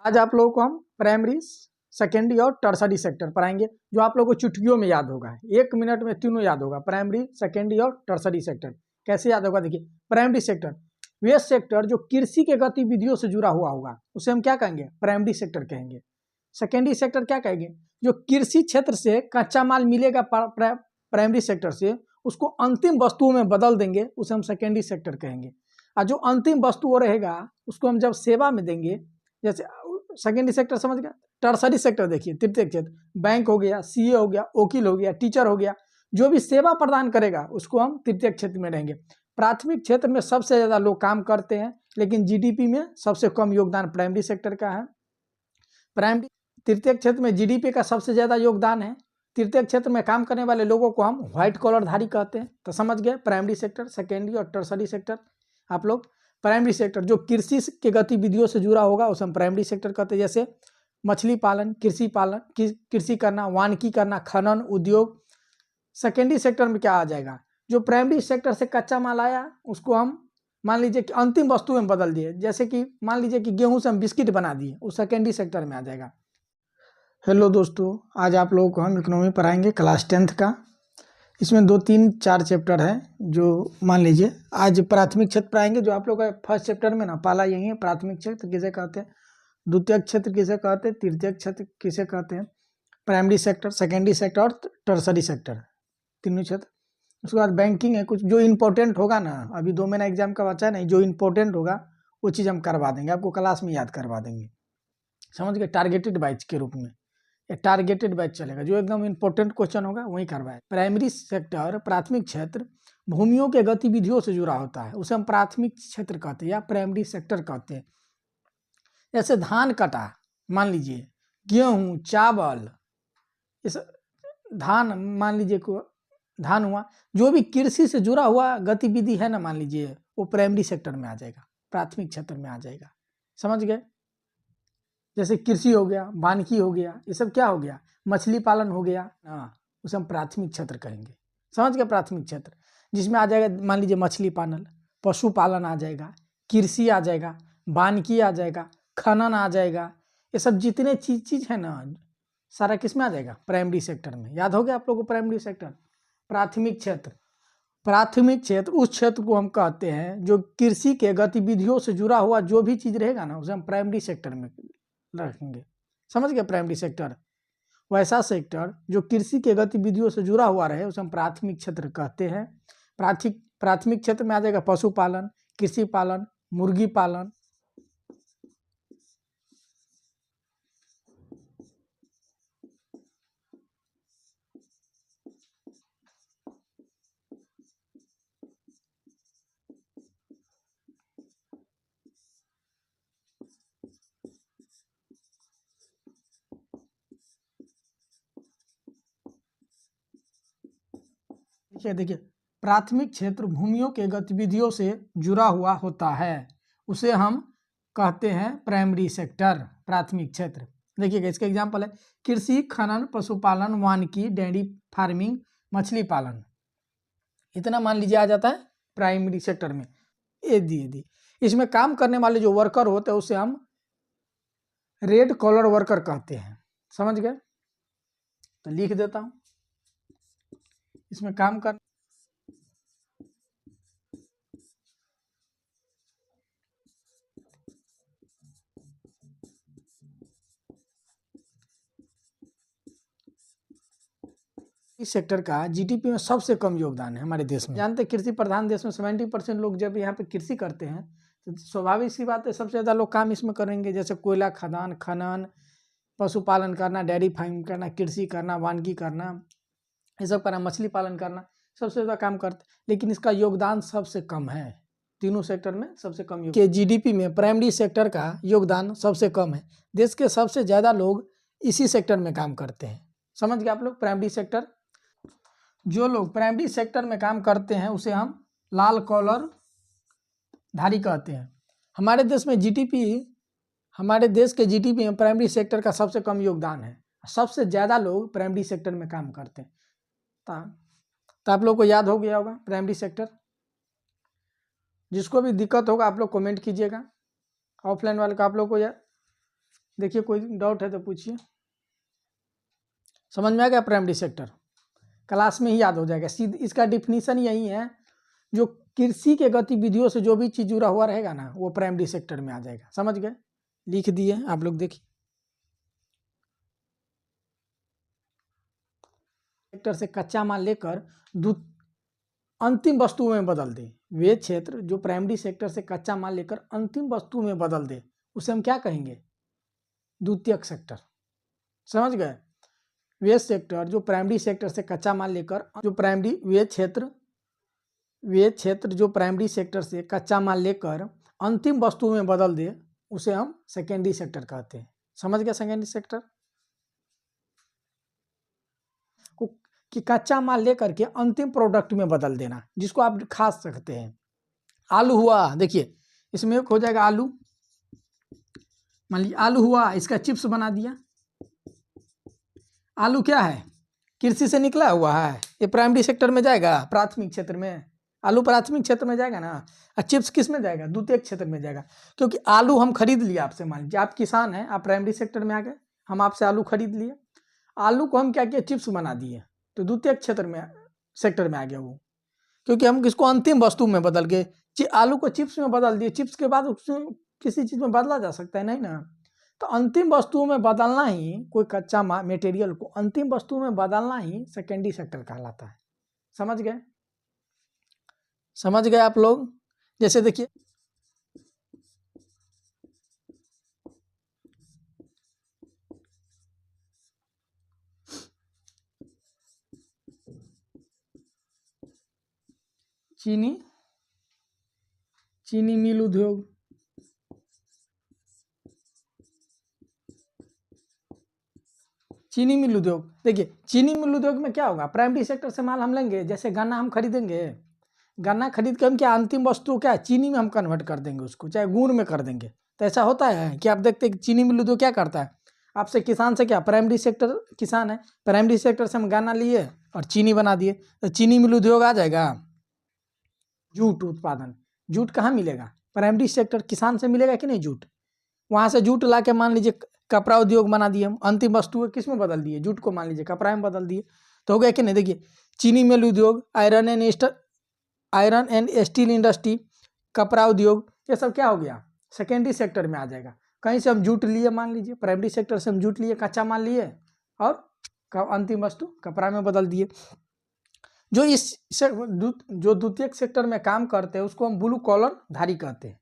आज आप लोगों को हम प्राइमरी, सेकेंडरी और टर्सरी सेक्टर पढ़ाएंगे, जो आप लोगों को चुटकियों में याद होगा। 1 मिनट में तीनों याद होगा, प्राइमरी, सेकेंडरी और टर्सरी सेक्टर। कैसे याद होगा? देखिए, प्राइमरी सेक्टर वे सेक्टर जो कृषि के गतिविधियों से जुड़ा हुआ होगा, उसे हम क्या कहेंगे? प्राइमरी सेक्टर कहेंगे। सेकेंडरी सेक्टर क्या कहेंगे? जो कृषि क्षेत्र से कच्चा माल मिलेगा प्राइमरी सेक्टर से, उसको अंतिम वस्तुओं में बदल देंगे, उसे हम सेकेंडरी सेक्टर कहेंगे। और जो अंतिम वस्तु वो रहेगा, उसको हम जब सेवा में देंगे, जैसे सेकेंडरी सेक्टर समझ गया। टर्सरी सेक्टर देखिए, तृतीय क्षेत्र, बैंक हो गया, सीए हो गया, वकील हो गया, टीचर हो गया, जो भी सेवा प्रदान करेगा उसको हम तृतीय क्षेत्र में रहेंगे। प्राथमिक क्षेत्र में सबसे ज्यादा लोग काम करते हैं, लेकिन जीडीपी में सबसे कम योगदान प्राइमरी सेक्टर का है। प्राइमरी तृतीय क्षेत्र में जीडीपी का सबसे ज्यादा योगदान है। तृतीय क्षेत्र में काम करने वाले लोगों को हम व्हाइट कॉलरधारी कहते हैं। तो समझ गए, प्राइमरी सेक्टर, सेकेंडरी और टर्सरी सेक्टर। आप लोग प्राइमरी सेक्टर जो कृषि के गतिविधियों से जुड़ा होगा उसे हम प्राइमरी सेक्टर कहते हैं। जैसे मछली पालन, कृषि करना, वानिकी करना, खनन, उद्योग। सेकेंडरी सेक्टर में क्या आ जाएगा? जो प्राइमरी सेक्टर से कच्चा माल आया उसको हम मान लीजिए कि अंतिम वस्तु में बदल दिए, जैसे कि मान लीजिए कि गेहूं से हम बिस्किट बना दिए, वो सेकेंडरी सेक्टर में आ जाएगा। हेलो दोस्तों, आज आप लोगों को हम इकोनॉमी पढ़ाएंगे क्लास 10th का। इसमें 2, 3, 4 चैप्टर है। जो मान लीजिए आज प्राथमिक क्षेत्र पढ़ाएंगे, जो आप लोग का फर्स्ट चैप्टर में ना पहला यही है, प्राथमिक क्षेत्र किसे कहते हैं, द्वितीय क्षेत्र किसे कहते हैं, तृतीय क्षेत्र किसे कहते हैं, प्राइमरी सेक्टर, सेकेंडरी सेक्टर और टर्सरी सेक्टर, तीनों क्षेत्र। उसके बाद बैंकिंग है, कुछ जो इम्पोर्टेंट होगा ना, अभी 2 महीना एग्जाम का बचा नहीं, जो इम्पोर्टेंट होगा वो चीज़ हम करवा देंगे, आपको क्लास में याद करवा देंगे। समझ गए? टारगेटेड बैच के रूप में टारगेटेड बैच चलेगा, जो एकदम इम्पोर्टेंट क्वेश्चन होगा वही करवाए। प्राइमरी सेक्टर, प्राथमिक क्षेत्र भूमियों के गतिविधियों से जुड़ा होता है, उसे हम प्राथमिक क्षेत्र कहते हैं या प्राइमरी सेक्टर कहते हैं। जैसे धान कटा, मान लीजिए गेहूं, चावल, इस धान मान लीजिए को धान हुआ, जो भी कृषि से जुड़ा हुआ गतिविधि है ना, मान लीजिए वो प्राइमरी सेक्टर में आ जाएगा, प्राथमिक क्षेत्र में आ जाएगा। समझ गए? जैसे कृषि हो गया, वानिकी हो गया, ये सब क्या हो गया? मछली पालन हो गया, उसे हम प्राथमिक क्षेत्र कहेंगे। समझ गए? प्राथमिक क्षेत्र जिसमें आ जाएगा मान लीजिए मछली पालन, पशुपालन आ जाएगा, कृषि आ जाएगा, वानिकी आ जाएगा, खनन आ जाएगा। ये सब जितने चीज है ना, सारा किस में आ जाएगा? प्राइमरी सेक्टर में। याद हो गया आप लोगों को? प्राइमरी सेक्टर, प्राथमिक क्षेत्र। प्राथमिक क्षेत्र उस क्षेत्र को हम कहते हैं जो कृषि के गतिविधियों से जुड़ा हुआ जो भी चीज रहेगा ना, उसे हम प्राइमरी सेक्टर में रखेंगे। समझ गए? प्राइमरी सेक्टर वैसा सेक्टर जो कृषि के गतिविधियों से जुड़ा हुआ रहे, उसे हम प्राथमिक क्षेत्र कहते हैं। प्राथमिक क्षेत्र में आ जाएगा पशुपालन, कृषि पालन, मुर्गी पालन। देखिए, प्राथमिक क्षेत्र भूमियों के गतिविधियों से जुड़ा हुआ होता है, उसे हम कहते हैं प्राइमरी सेक्टर, प्राथमिक क्षेत्र। देखिएगा, इसका एग्जांपल है कृषि, खनन, पशुपालन, वानिकी, डेयरी फार्मिंग, मछली पालन। इतना मान लीजिए आ जाता है प्राइमरी सेक्टर में। यदि इसमें काम करने वाले जो वर्कर होते हैं उसे हम रेड कॉलर वर्कर कहते हैं। समझ गए? तो लिख देता हूं, इसमें काम कर इस सेक्टर का जीडीपी में सबसे कम योगदान है हमारे देश में। जानते हैं कृषि प्रधान देश में 70% लोग जब यहाँ पे कृषि करते हैं, तो स्वाभाविक सी बात है सबसे ज़्यादा लोग काम इसमें करेंगे। जैसे कोयला खदान, खनन, पशुपालन करना, डेयरी फार्मिंग करना, कृषि करना, वानिकी करना, ये सब करना, मछली पालन करना, सबसे ज़्यादा काम करते, लेकिन इसका योगदान सबसे कम है। तीनों सेक्टर में सबसे कम के जीडीपी में प्राइमरी सेक्टर का योगदान सबसे कम है। देश के सबसे ज़्यादा लोग इसी सेक्टर में काम करते हैं। समझ गए आप लोग? प्राइमरी सेक्टर, जो लोग प्राइमरी सेक्टर में काम करते हैं उसे हम लाल कॉलर धारी कहते हैं। हमारे देश के जीडीपी में प्राइमरी सेक्टर का सबसे कम योगदान है। सबसे ज़्यादा लोग प्राइमरी सेक्टर में काम करते हैं। तो आप लोग को याद हो गया होगा प्राइमरी सेक्टर। जिसको भी दिक्कत होगा आप लोग कमेंट कीजिएगा। ऑफलाइन वाले का आप लोग को देखिए कोई डाउट है तो पूछिए। समझ में आ गया प्राइमरी सेक्टर? क्लास में ही याद हो जाएगा। सीधे इसका डिफिनीशन यही है, जो कृषि के गतिविधियों से जो भी चीज जुड़ा हुआ रहेगा ना वो प्राइमरी सेक्टर में आ जाएगा। समझ गए? लिख दिए आप लोग, देखिए सेक्टर से कच्चा माल लेकर अंतिम वस्तु में बदल दे। वे क्षेत्र जो प्राइमरी सेक्टर से कच्चा माल लेकर अंतिम वस्तु में बदल दे उसे हम क्या कहेंगे? द्वितीयक सेक्टर। समझ गए? वे सेक्टर जो प्राइमरी सेक्टर से कच्चा माल लेकर वे क्षेत्र जो प्राइमरी सेक्टर से कच्चा माल लेकर अंतिम वस्तु में बदल दे उसे हम सेकेंडरी सेक्टर कहते हैं। समझ गए? सेकेंडरी सेक्टर कि कच्चा माल लेकर के अंतिम प्रोडक्ट में बदल देना, जिसको आप खा सकते हैं। आलू हुआ, देखिए इसमें एक हो जाएगा आलू, मान लीजिए आलू हुआ, इसका चिप्स बना दिया। आलू क्या है? कृषि से निकला हुआ है, ये प्राइमरी सेक्टर में जाएगा, प्राथमिक क्षेत्र में। आलू प्राथमिक क्षेत्र में जाएगा ना, और चिप्स किस में जाएगा? द्वितीयक क्षेत्र में जाएगा। क्योंकि आलू हम खरीद लिया आपसे, मान लीजिए आप किसान हैं, आप प्राइमरी सेक्टर में आ गए, हम आपसे आलू खरीद लिए, आलू को हम क्या किया? चिप्स बना दिए, तो द्वितीयक क्षेत्र में सेक्टर में आ गया वो। क्योंकि हम किसको अंतिम वस्तु में बदल गए, आलू को चिप्स में बदल दिए। चिप्स के बाद उसमें किसी चीज में बदला जा सकता है नहीं ना, तो अंतिम वस्तु में बदलना ही, कोई कच्चा मटेरियल को अंतिम वस्तु में बदलना ही सेकेंडरी सेक्टर कहलाता है। समझ गए? समझ गए आप लोग? जैसे देखिए चीनी मिल उद्योग, चीनी मिल उद्योग। देखिए चीनी मिल उद्योग में क्या होगा? प्राइमरी सेक्टर से माल हम लेंगे, जैसे गन्ना हम खरीदेंगे, गन्ना खरीद के हम क्या अंतिम वस्तु क्या चीनी में हम कन्वर्ट कर देंगे उसको, चाहे गुड़ में कर देंगे। तो ऐसा होता है कि आप देखते हैं चीनी मिल उद्योग क्या करता है, आपसे किसान से क्या, प्राइमरी सेक्टर किसान है, प्राइमरी सेक्टर से हम गन्ना लिए और चीनी बना दिए, तो चीनी मिल उद्योग आ जाएगा। जूट उत्पादन, जूट कहाँ मिलेगा? प्राइमरी सेक्टर किसान से मिलेगा कि नहीं जूट? वहां से जूट ला के मान लीजिए कपड़ा उद्योग बना दिए हम, अंतिम वस्तु किस में बदल दिए? जूट को मान लीजिए कपड़ा में बदल दिए, तो हो गया कि नहीं? देखिए चीनी मिल उद्योग, आयरन एंड स्टील इंडस्ट्री, कपड़ा उद्योग, ये सब क्या हो गया? सेकेंडरी सेक्टर में आ जाएगा। कहीं से हम जूट लिए, मान लीजिए प्राइमरी सेक्टर से हम जूट लिए, कच्चा माल लिए और अंतिम वस्तु कपड़ा में बदल दिए। जो द्वितीयक सेक्टर में काम करते हैं उसको हम ब्लू कॉलर धारी कहते हैं।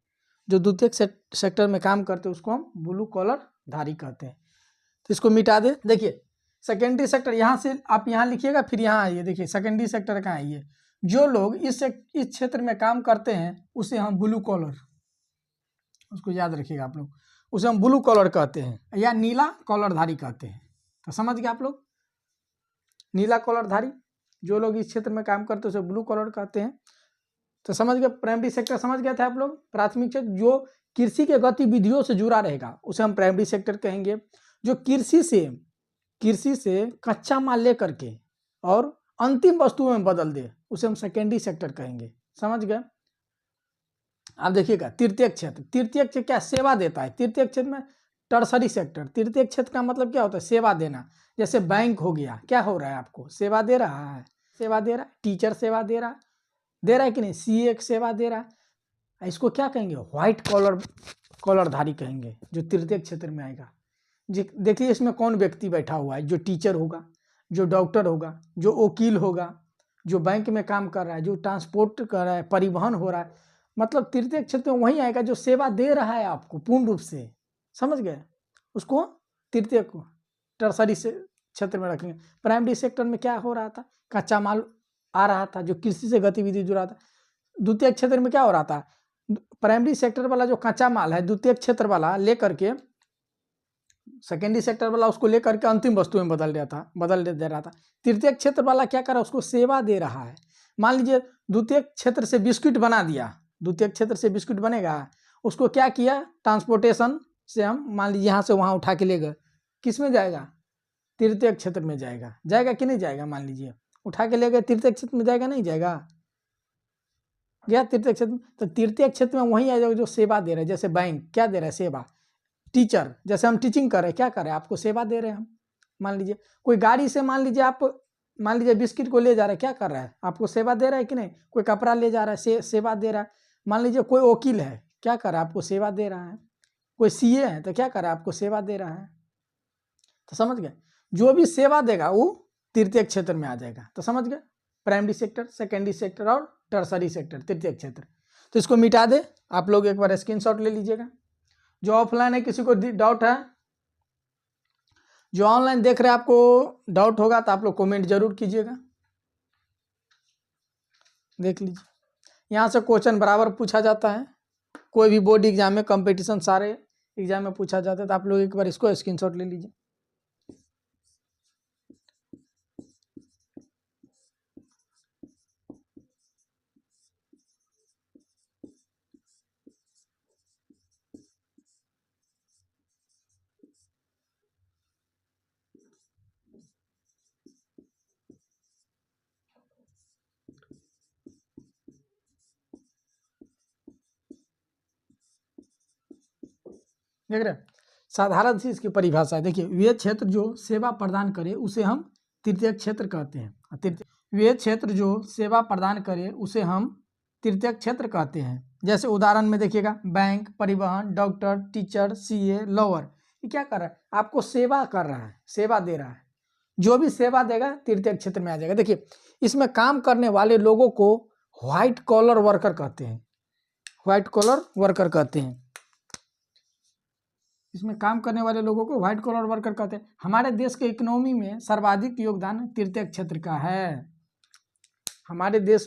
जो द्वितीयक सेक्टर में काम करते हैं उसको हम ब्लू कॉलर धारी कहते हैं। तो इसको मिटा दे। देखिए सेकेंडरी सेक्टर, यहाँ से आप यहाँ लिखिएगा, फिर यहाँ आइए। देखिए सेकेंडरी सेक्टर कहाँ है? ये जो लोग इस क्षेत्र में काम करते हैं उसे हम ब्लू कॉलर, उसको याद रखिएगा आप लोग, उसे हम ब्लू कॉलर कहते हैं या नीला कॉलरधारी कहते हैं। तो समझ गए आप लोग? नीला कॉलरधारी, जो लोग इस क्षेत्र में काम करते हैं उसे ब्लू कॉलर कहते हैं। तो समझ गए? प्राइमरी सेक्टर समझ गए थे आप लोग? प्राथमिक क्षेत्र जो कृषि के गतिविधियों से जुड़ा रहेगा उसे हम प्राइमरी सेक्टर कहेंगे। जो कृषि से कच्चा माल लेकर के और अंतिम वस्तु में बदल दे उसे हम सेकेंडरी सेक्टर कहेंगे। समझ गए? आप देखिएगा तृतीयक क्षेत्र, तृतीयक क्षेत्र क्या सेवा देता है? तृतीयक क्षेत्र में टर्सरी सेक्टर, तृतीयक क्षेत्र का मतलब क्या होता है? सेवा देना। जैसे बैंक हो गया, क्या हो रहा है? आपको सेवा दे रहा है, सेवा दे रहा है, टीचर सेवा दे रहा है कि नहीं? सीए सेवा दे रहा है। इसको क्या कहेंगे? व्हाइट कॉलरधारी कहेंगे, जो तृतीयक क्षेत्र में आएगा। देखिए इसमें कौन व्यक्ति बैठा हुआ है? जो टीचर होगा, जो डॉक्टर होगा, जो वकील होगा, जो बैंक में काम कर रहा है, जो ट्रांसपोर्ट कर रहा है, परिवहन हो रहा है, मतलब तृतीयक क्षेत्र में वही आएगा जो सेवा दे रहा है आपको पूर्ण रूप से। समझ गए? उसको तृतीयक टर्सरी से क्षेत्र में रखेंगे। प्राइमरी सेक्टर में क्या हो रहा था? कच्चा माल आ रहा था जो कृषि से गतिविधि जुड़ा था। द्वितीयक क्षेत्र में क्या हो रहा था? प्राइमरी सेक्टर वाला जो कच्चा माल है द्वितीयक क्षेत्र वाला लेकर के सेकेंडरी सेक्टर वाला उसको लेकर के अंतिम वस्तु में बदल दे रहा था। तृतीयक क्षेत्र वाला क्या कर रहा है? उसको सेवा दे रहा है। मान लीजिए द्वितीयक क्षेत्र से बिस्कुट बना दिया, द्वितीयक क्षेत्र से बिस्कुट बनेगा, उसको क्या किया? ट्रांसपोर्टेशन से हम मान लीजिए यहाँ से वहाँ उठा के ले गए, किस में जाएगा? तृतीयक क्षेत्र में जाएगा। जाएगा कि नहीं जाएगा? मान लीजिए उठा के ले गए, तृतीयक क्षेत्र में जाएगा नहीं जाएगा? गया तृतीयक क्षेत्र में। तो तृतीयक क्षेत्र में वही आ जाएगा जो सेवा दे रहा है। जैसे बैंक क्या दे रहा है? सेवा। टीचर, जैसे हम टीचिंग कर रहे हैं, क्या कर रहे हैं, आपको सेवा दे रहे हैं हम। मान लीजिए कोई गाड़ी से, मान लीजिए आप, मान लीजिए बिस्किट को ले जा रहा है, क्या कर रहा है, आपको सेवा दे रहा है कि नहीं। कोई कपड़ा ले जा रहा है, सेवा दे रहा है। मान लीजिए कोई वकील है, क्या कर रहा है, आपको सेवा दे रहा है। कोई सीए है तो क्या कर रहा है, आपको सेवा दे रहा है। तो समझ गए, जो भी सेवा देगा वो तृतीय क्षेत्र में आ जाएगा। तो समझ गए, प्राइमरी सेक्टर, सेकेंडरी सेक्टर और टर्सरी सेक्टर, तृतीय क्षेत्र। तो इसको मिटा दे, आप लोग एक बार स्क्रीनशॉट ले लीजिएगा। जो ऑफलाइन है, किसी को डाउट है, जो ऑनलाइन देख रहे हैं आपको डाउट होगा तो आप लोग कमेंट जरूर कीजिएगा। देख लीजिए, यहाँ से क्वेश्चन बराबर पूछा जाता है, कोई भी बोर्ड एग्जाम में, कंपटीशन सारे एग्जाम में पूछा जाता है। तो आप लोग एक बार इसको स्क्रीनशॉट ले लीजिए। देख रहे हैं, साधारण सी इसकी परिभाषा है। देखिए, वे क्षेत्र जो सेवा प्रदान करे उसे हम तृतीय क्षेत्र कहते हैं। वे क्षेत्र जो सेवा प्रदान करे उसे हम तृतीय क्षेत्र कहते हैं। जैसे उदाहरण में देखिएगा, बैंक, परिवहन, डॉक्टर, टीचर, सीए, लॉयर, ये क्या कर रहा है, आपको सेवा कर रहा है, सेवा दे रहा है। जो भी सेवा देगा तृतीय क्षेत्र में आ जाएगा। देखिए, इसमें काम करने वाले लोगों को व्हाइट कॉलर वर्कर कहते हैं, व्हाइट कॉलर वर्कर कहते हैं। इसमें काम करने वाले लोगों को व्हाइट कॉलर वर्कर कहते हैं। हमारे देश के इकोनॉमी में सर्वाधिक योगदान तृतीय क्षेत्र का है। हमारे देश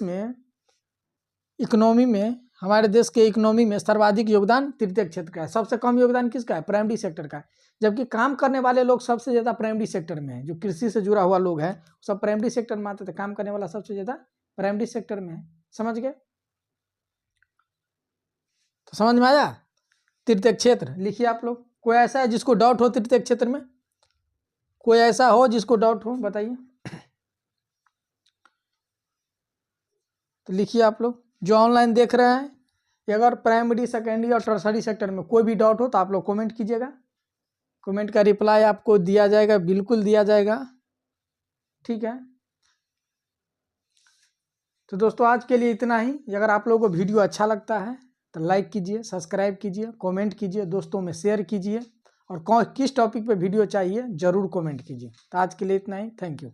के इकोनॉमी में सर्वाधिक योगदान तृतीय क्षेत्र का है। सबसे कम योगदान किसका है, प्राइमरी सेक्टर का है। जबकि काम करने वाले लोग सबसे ज्यादा प्राइमरी सेक्टर में है। जो कृषि से जुड़ा हुआ लोग है सब प्राइमरी सेक्टर में आते थे, काम करने वाला सबसे ज्यादा प्राइमरी सेक्टर में है। समझ गए, तो समझ में आया। तृतीय क्षेत्र लिखिए आप लोग। कोई ऐसा है जिसको डाउट हो तृतीय क्षेत्र में, कोई ऐसा हो जिसको डाउट हो, बताइए। तो लिखिए आप लोग, जो ऑनलाइन देख रहे हैं, अगर प्राइमरी, सेकेंडरी और टर्सरी सेक्टर में कोई भी डाउट हो तो आप लोग कमेंट कीजिएगा। कमेंट का रिप्लाई आपको दिया जाएगा, बिल्कुल दिया जाएगा, ठीक है। तो दोस्तों आज के लिए इतना ही। अगर आप लोगों को वीडियो अच्छा लगता है तो लाइक कीजिए, सब्सक्राइब कीजिए, कमेंट कीजिए, दोस्तों में शेयर कीजिए, और किस टॉपिक पे वीडियो चाहिए जरूर कमेंट कीजिए। तो आज के लिए इतना ही, थैंक यू।